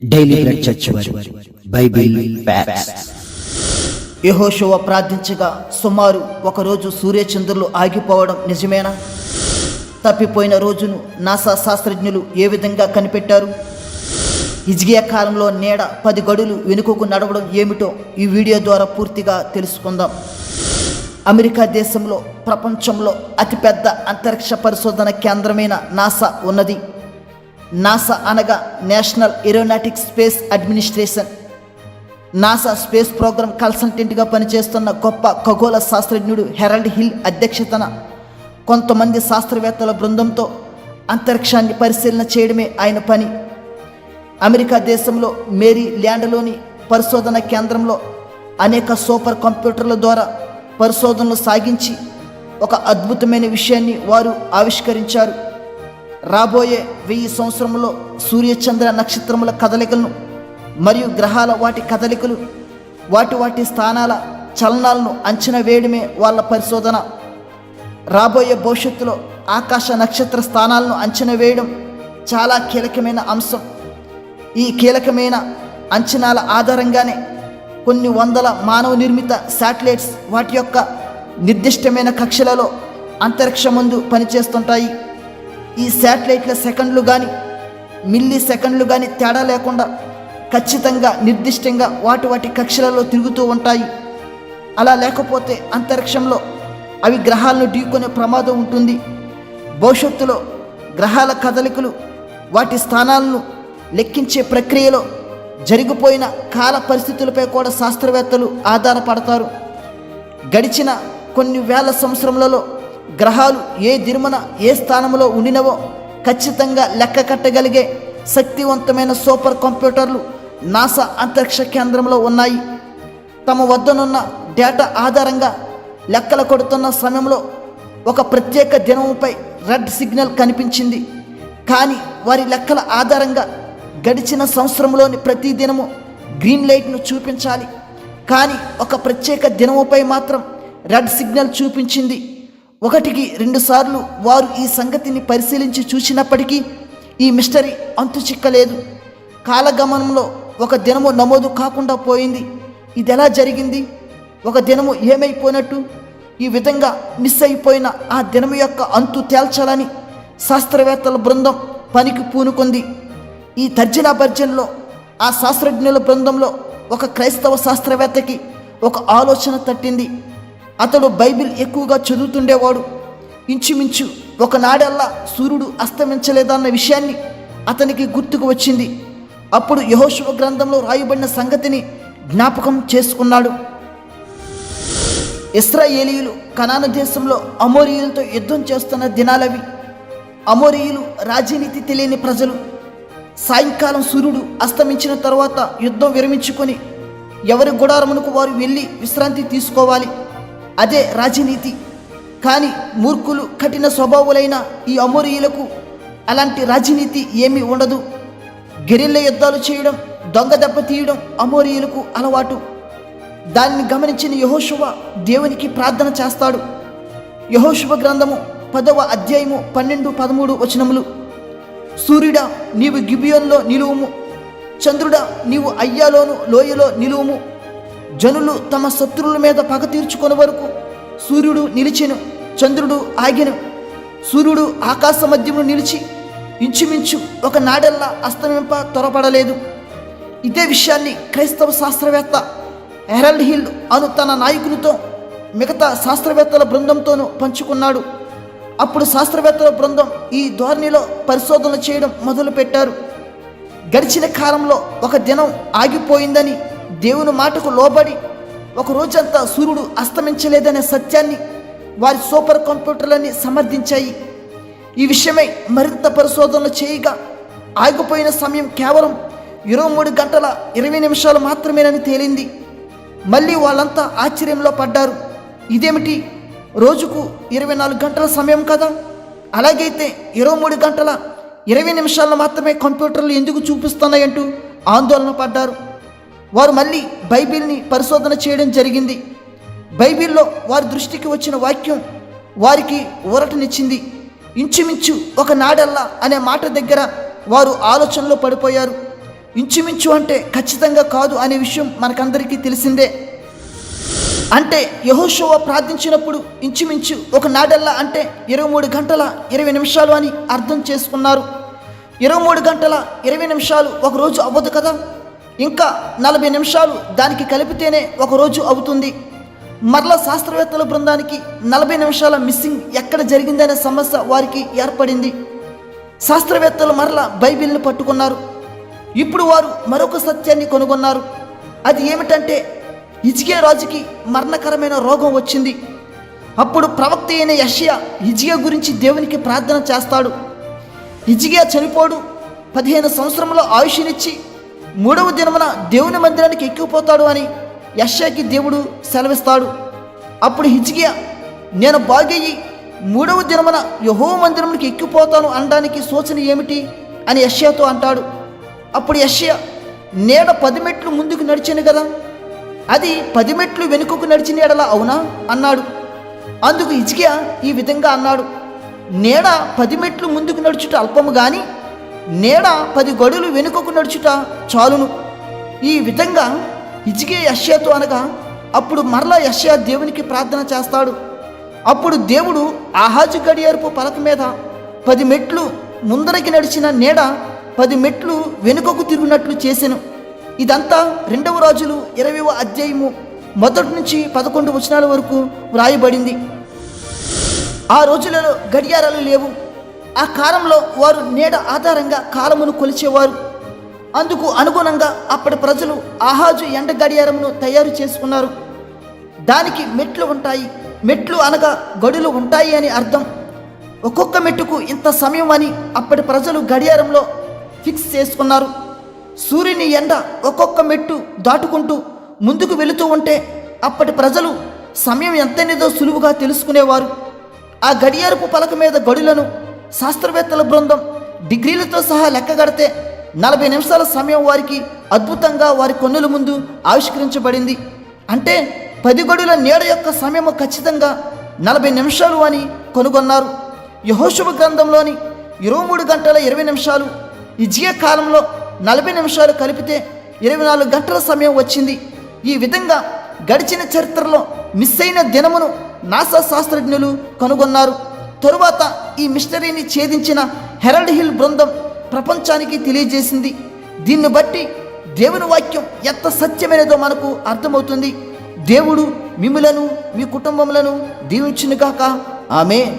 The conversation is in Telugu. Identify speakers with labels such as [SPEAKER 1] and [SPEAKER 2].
[SPEAKER 1] డైలీ బ్రెడ్ చర్చ్ వారి బైబిల్ ఫ్యాక్ట్స్.
[SPEAKER 2] యెహోషువ ప్రార్థించగా సుమారు ఒకరోజు సూర్యచంద్రులు ఆగిపోవడం నిజమేనా? తప్పిపోయిన రోజును నాసా శాస్త్రజ్ఞులు ఏ విధంగా కనిపెట్టారు? హిజ్కియా కాలంలో నీడ 10 గడులు వెనుకకు నడవడం ఏమిటో ఈ వీడియో ద్వారా పూర్తిగా తెలుసుకుందాం. అమెరికా దేశంలో ప్రపంచంలో అతిపెద్ద అంతరిక్ష పరిశోధన కేంద్రమైన నాసా ఉన్నది. నాసా అనగా national aeronautics space administration. NASA space program కన్సల్టెంట్గా పనిచేస్తున్న గొప్ప ఖగోళ శాస్త్రజ్ఞుడు హెరాల్డ్ హిల్ అధ్యక్షతన కొంతమంది శాస్త్రవేత్తల బృందంతో అంతరిక్షాన్ని పరిశీలన చేయడమే ఆయన పని. అమెరికా దేశంలో మేరీ ల్యాండ్లోని పరిశోధన కేంద్రంలో అనేక సూపర్ కంప్యూటర్ల ద్వారా పరిశోధనలు సాగించి ఒక అద్భుతమైన విషయాన్ని వారు ఆవిష్కరించారు. రాబోయే 1000 సంవత్సరంలో సూర్యచంద్ర నక్షత్రముల కదలికలను మరియు గ్రహాల వాటి కదలికలు వాటి స్థానాల చలనాలను అంచనా వేయడమే వాళ్ళ పరిశోధన. రాబోయే భవిష్యత్తులో ఆకాశ నక్షత్ర స్థానాలను అంచనా వేయడం చాలా కీలకమైన అంశం. ఈ కీలకమైన అంచనాల ఆధారంగానే కొన్ని వందల మానవ నిర్మిత శాటిలైట్స్ వాటి యొక్క నిర్దిష్టమైన కక్షలలో అంతరిక్షమందు పనిచేస్తుంటాయి. ఈ శాటిలైట్ల సెకండ్లు కానీ మిల్లీ సెకండ్లు కానీ తేడా లేకుండా ఖచ్చితంగా నిర్దిష్టంగా వాటి కక్షలలో తిరుగుతూ ఉంటాయి. అలా లేకపోతే అంతరిక్షంలో అవి గ్రహాలను ఢీకొనే ప్రమాదం ఉంటుంది. భవిష్యత్తులో గ్రహాల కదలికలు వాటి స్థానాలను లెక్కించే ప్రక్రియలో జరిగిపోయిన కాల పరిస్థితులపై కూడా శాస్త్రవేత్తలు ఆధారపడతారు. గడిచిన కొన్ని వేల సంవత్సరములలో గ్రహాలు ఏ దిరుమన ఏ స్థానంలో ఉండినవో ఖచ్చితంగా లెక్క కట్టగలిగే శక్తివంతమైన సూపర్ కంప్యూటర్లు నాసా అంతరిక్ష కేంద్రంలో ఉన్నాయి. తమ వద్దనున్న డేటా ఆధారంగా లెక్కలు కొడుతున్న సమయంలో ఒక ప్రత్యేక దినముపై రెడ్ సిగ్నల్ కనిపించింది. కానీ వారి లెక్కల ఆధారంగా గడిచిన సంవత్సరంలోని ప్రతి దినము గ్రీన్ లైట్ను చూపించాలి. కానీ ఒక ప్రత్యేక దినముపై మాత్రం రెడ్ సిగ్నల్ చూపించింది. 1-2 సార్లు వారు ఈ సంగతిని పరిశీలించి చూసినప్పటికీ ఈ మిస్టరీ అంతు చిక్కలేదు. కాలగమనంలో ఒక దినము నమోదు కాకుండా పోయింది. ఇది ఎలా జరిగింది? ఒక దినము ఏమైపోయినట్టు? ఈ విధంగా మిస్ అయిపోయిన ఆ దినము యొక్క అంతు తేల్చాలని శాస్త్రవేత్తల బృందం పనికి పూనుకుంది. ఈ తర్జన భర్జనలో ఆ శాస్త్రజ్ఞుల బృందంలో ఒక క్రైస్తవ శాస్త్రవేత్తకి ఒక ఆలోచన తట్టింది. అతడు బైబిల్ ఎక్కువగా చదువుతుండేవాడు. ఇంచుమించు ఒకనాడల్లా సూర్యుడు అస్తమించలేదన్న విషయాన్ని అతనికి గుర్తుకు వచ్చింది. అప్పుడు యెహోషువ గ్రంథంలో రాయబడిన సంగతిని జ్ఞాపకం చేసుకున్నాడు. ఇశ్రాయేలీయులు కనాను దేశంలో అమోరీయులతో యుద్ధం చేస్తున్న దినాలవి. అమోరీయులు రాజనీతి తెలియని ప్రజలు. సాయంకాలం సూర్యుడు అస్తమించిన తర్వాత యుద్ధం విరమించుకొని ఎవరి గుడారమునకు వారు వెళ్ళి విశ్రాంతి తీసుకోవాలి. అదే రాజనీతి. కానీ మూర్ఖులు కఠిన స్వభావులైన ఈ అమోరీయులకు అలాంటి రాజనీతి ఏమీ ఉండదు. గెరిల్లా యుద్ధాలు చేయడం, దొంగ దెబ్బ తీయడం అమోరీయులకు అలవాటు. దానిని గమనించిన యెహోషువ దేవునికి ప్రార్థన చేస్తాడు. యెహోషువ గ్రంథము 10వ అధ్యాయము 12-13 వచనములు. సూర్యుడా, నీవు గిబియోన్లో నిలువుము. చంద్రుడా, నీవు అయ్యాలోను లోయలో నిలువుము. జనులు తమ శత్రువుల మీద పగ తీర్చుకునే వరకు సూర్యుడు నిలిచెను, చంద్రుడు ఆగెను. సూర్యుడు ఆకాశ మధ్యమును నిలిచి ఇంచుమించు ఒక నాడెల్లా అస్తమింప త్వరపడలేదు. ఇదే విషయాన్ని క్రైస్తవ శాస్త్రవేత్త హెరాల్డ్ హిల్ అను తన నాయకునితో మిగతా శాస్త్రవేత్తల బృందంతోనూ పంచుకున్నాడు. అప్పుడు శాస్త్రవేత్తల బృందం ఈ ధోరణిలో పరిశోధనలు చేయడం మొదలుపెట్టారు. గడిచిన కాలంలో ఒక దినం ఆగిపోయిందని దేవుని మాటకు లోబడి ఒక రోజంతా సూర్యుడు అస్తమించలేదనే సత్యాన్ని వారి సూపర్ కంప్యూటర్లన్నీ సమర్థించాయి. ఈ విషయమై మరింత పరిశోధనలు చేయగా ఆగిపోయిన సమయం కేవలం 23 గంటల 20 నిమిషాలు మాత్రమేనని తేలింది. మళ్ళీ వాళ్ళంతా ఆశ్చర్యంలో పడ్డారు. ఇదేమిటి, రోజుకు 24 గంటల సమయం కదా, అలాగైతే 23 గంటల 20 నిమిషాలను మాత్రమే కంప్యూటర్లు ఎందుకు చూపిస్తున్నాయంటూ ఆందోళన పడ్డారు. వారు మళ్ళీ బైబిల్ని పరిశోధన చేయడం జరిగింది. బైబిల్లో వారి దృష్టికి వచ్చిన వాక్యం వారికి ఊరటనిచ్చింది. ఇంచుమించు ఒక నాడల్లా అనే మాట దగ్గర వారు ఆలోచనలో పడిపోయారు. ఇంచుమించు అంటే ఖచ్చితంగా కాదు అనే విషయం మనకందరికీ తెలిసిందే. అంటే యెహోషువ ప్రార్థించినప్పుడు ఇంచుమించు ఒక నాడెల్లా అంటే 23 గంటల 20 నిమిషాలు అని అర్థం చేసుకున్నారు. 23 గంటల 20 నిమిషాలు ఒకరోజు అవ్వదు కదా, ఇంకా 40 నిమిషాలు దానికి కలిపితేనే ఒకరోజు అవుతుంది. మరలా శాస్త్రవేత్తల బృందానికి 40 నిమిషాల మిస్సింగ్ ఎక్కడ జరిగిందనే సమస్య వారికి ఏర్పడింది. శాస్త్రవేత్తలు మరలా బైబిల్ని పట్టుకున్నారు. ఇప్పుడు వారు మరొక సత్యాన్ని కనుగొన్నారు. అది ఏమిటంటే హిజ్కియా రాజుకి మరణకరమైన రోగం వచ్చింది. అప్పుడు ప్రవక్త అయిన యెషయా హిజ్కియా గురించి దేవునికి ప్రార్థన చేస్తాడు. హిజ్కియా చనిపోడు, 15 సంవత్సరంలో ఆయుష్నిచ్చి 3వ దినమున దేవుని మందిరానికి ఎక్కిపోతాడు అని యెషయాకి దేవుడు సెలవిస్తాడు. అప్పుడు హిజ్కియా నేను బాగయ్యి 3వ దినమున యెహోవా మందిరానికి ఎక్కిపోతాను అనడానికి సూచన ఏమిటి అని యెషయాతో అంటాడు. అప్పుడు యెషయా నీడ 10 మెట్లు ముందుకు నడిచాను కదా, అది 10 మెట్లు వెనుకకు నడిచిన ఎడలా అవునా అన్నాడు. అందుకు హిజ్కియా ఈ విధంగా అన్నాడు, నీడ 10 మెట్లు ముందుకు నడుచుట అల్పము గాని నీడ 10 గడులు వెనుకకు నడుచుట చాలును. ఈ విధంగా హిజ్కియా యెషయాతో అనగా అప్పుడు మరలా యెషయా దేవునికి ప్రార్థన చేస్తాడు. అప్పుడు దేవుడు ఆహాజు గడియారపు పలక మీద 10 మెట్లు ముందరికి నడిచిన నీడ 10 మెట్లు వెనుకకు తిరుగునట్లు చేసెను. ఇదంతా 2వ రాజులు 20వ అధ్యాయము 1 నుంచి 11 వచనాల వరకు వ్రాయబడింది. ఆ రోజులలో గడియారాలు లేవు. ఆ కాలంలో వారు నీడ ఆధారంగా కాలమును కొలిచేవారు. అందుకు అనుగుణంగా అప్పటి ప్రజలు ఆహాజు ఎండ గడియారమును తయారు చేసుకున్నారు. దానికి మెట్లు ఉంటాయి. మెట్లు అనగా గడులు ఉంటాయి అని అర్థం. ఒక్కొక్క మెట్టుకు ఇంత సమయం అని అప్పటి ప్రజలు గడియారంలో ఫిక్స్ చేసుకున్నారు. సూర్యుని ఎండ ఒక్కొక్క మెట్టు దాటుకుంటూ ముందుకు వెళుతూ ఉంటే అప్పటి ప్రజలు సమయం ఎంతనేదో సులువుగా తెలుసుకునేవారు. ఆ గడియారపు పలక మీద గడులను శాస్త్రవేత్తల బృందం డిగ్రీలతో సహా లెక్కగడితే 40 నిమిషాల సమయం వారికి అద్భుతంగా వారి కన్నుల ముందు ఆవిష్కరించబడింది. అంటే 10 గడుల నీడ యొక్క సమయము ఖచ్చితంగా 40 నిమిషాలు అని కనుగొన్నారు. యెహోషువ గ్రంథంలోని 23 గంటల 20 నిమిషాలు హిజ్కియా కాలంలో 40 నిమిషాలు కలిపితే 24 గంటల సమయం వచ్చింది. ఈ విధంగా గడిచిన చరిత్రలో మిస్ అయిన దినమును నాసా శాస్త్రజ్ఞులు కనుగొన్నారు. తరువాత ఈ మిస్టరీని ఛేదించిన హెరాల్డ్ హిల్ బృందం ప్రపంచానికి తెలియజేసింది. దీన్ని బట్టి దేవుని వాక్యం ఎంత సత్యమైనదో మనకు అర్థమవుతుంది. దేవుడు మిమ్ములను మీ కుటుంబములను దీవించునుగాక. ఆమేన్.